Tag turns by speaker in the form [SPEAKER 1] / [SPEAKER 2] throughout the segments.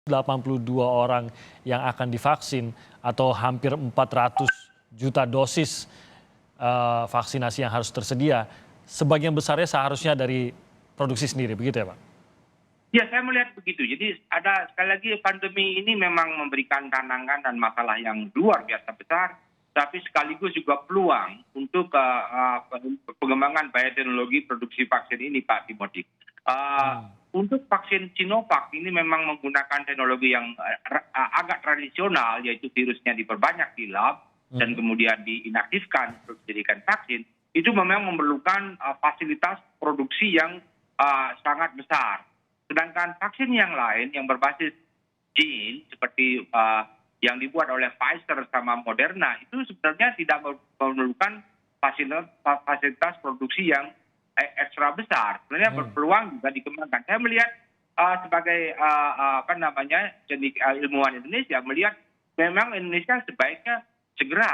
[SPEAKER 1] 82 orang yang akan divaksin atau hampir 400 juta dosis vaksinasi yang harus tersedia, sebagian besarnya seharusnya dari produksi sendiri, begitu ya Pak?
[SPEAKER 2] Ya, saya melihat begitu. Jadi ada sekali lagi pandemi ini memang memberikan tantangan dan masalah yang luar biasa besar, tapi sekaligus juga peluang untuk pengembangan bioteknologi produksi vaksin ini, Pak Timothy. Untuk vaksin Sinovac ini memang menggunakan teknologi yang agak tradisional, yaitu virusnya diperbanyak di lab dan kemudian diinaktifkan untuk dijadikan vaksin. Itu memang memerlukan fasilitas produksi yang sangat besar. Sedangkan vaksin yang lain yang berbasis gene seperti yang dibuat oleh Pfizer sama Moderna itu sebenarnya tidak memerlukan fasilitas produksi yang ekstra besar. Sebenarnya berpeluang juga dikembangkan. Saya melihat sebagai ilmuwan Indonesia melihat memang Indonesia sebaiknya segera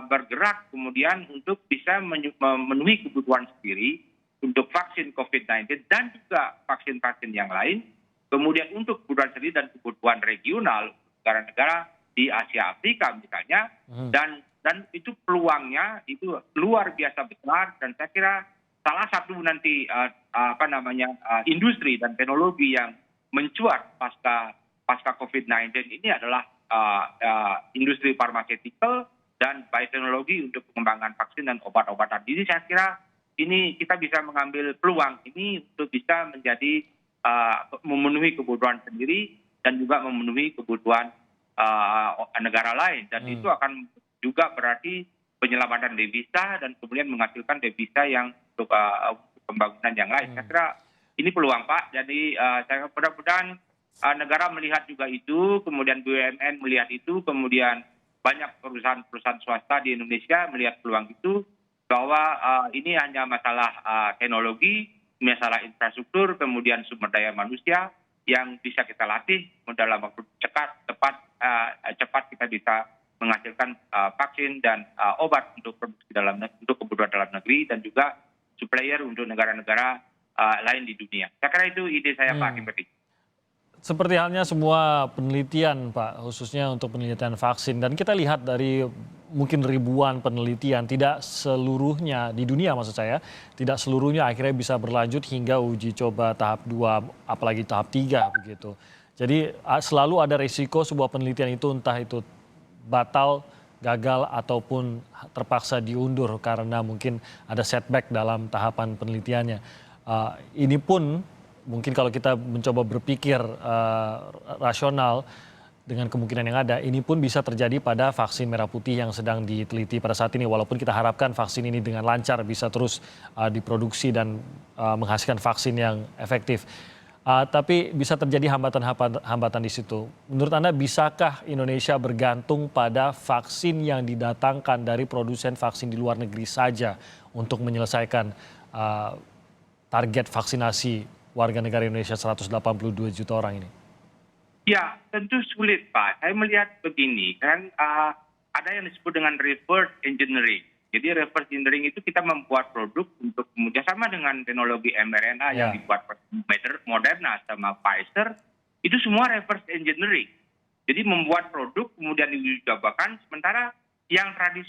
[SPEAKER 2] bergerak kemudian untuk bisa memenuhi kebutuhan sendiri untuk vaksin COVID-19 dan juga vaksin-vaksin yang lain, kemudian untuk kebutuhan sendiri dan kebutuhan regional negara-negara di Asia Afrika misalnya, dan itu peluangnya itu luar biasa besar dan saya kira salah satu nanti industri dan teknologi yang mencuat pasca COVID-19 ini adalah industri farmaceutical dan bioteknologi untuk pengembangan vaksin dan obat-obatan. Jadi saya kira ini kita bisa mengambil peluang ini untuk bisa menjadi memenuhi kebutuhan sendiri dan juga memenuhi kebutuhan negara lain. Dan itu akan juga berarti penyelamatan devisa dan kemudian menghasilkan devisa yang untuk pembangunan yang lain. Saya kira ini peluang Pak. Jadi saya mudah-mudahan negara melihat juga itu, kemudian BUMN melihat itu, kemudian banyak perusahaan-perusahaan swasta di Indonesia melihat peluang itu, bahwa ini hanya masalah teknologi, masalah infrastruktur, kemudian sumber daya manusia yang bisa kita latih dalam waktu cepat kita bisa menghasilkan vaksin dan obat untuk produksi untuk kebutuhan dalam negeri dan juga supplier untuk negara-negara lain di dunia. Saya kira itu ide saya Pak Timothy.
[SPEAKER 1] Seperti halnya semua penelitian Pak, khususnya untuk penelitian vaksin. Dan kita lihat dari mungkin ribuan penelitian, tidak seluruhnya di dunia maksud saya, tidak seluruhnya akhirnya bisa berlanjut hingga uji coba tahap 2, apalagi tahap 3 begitu. Jadi selalu ada risiko sebuah penelitian itu entah itu batal, gagal, ataupun terpaksa diundur karena mungkin ada setback dalam tahapan penelitiannya. Ini pun mungkin kalau kita mencoba berpikir rasional dengan kemungkinan yang ada, ini pun bisa terjadi pada vaksin merah putih yang sedang diteliti pada saat ini. Walaupun kita harapkan vaksin ini dengan lancar bisa terus diproduksi dan menghasilkan vaksin yang efektif. Tapi bisa terjadi hambatan di situ. Menurut Anda, bisakah Indonesia bergantung pada vaksin yang didatangkan dari produsen vaksin di luar negeri saja untuk menyelesaikan target vaksinasi warga negara Indonesia 182 juta orang ini?
[SPEAKER 2] Ya, tentu sulit Pak. Saya melihat begini, kan ada yang disebut dengan reverse engineering. Jadi reverse engineering itu kita membuat produk untuk kemudian sama dengan teknologi mRNA yang dibuat Moderna sama Pfizer, itu semua reverse engineering. Jadi membuat produk kemudian diuji cobakan, sementara yang tradisional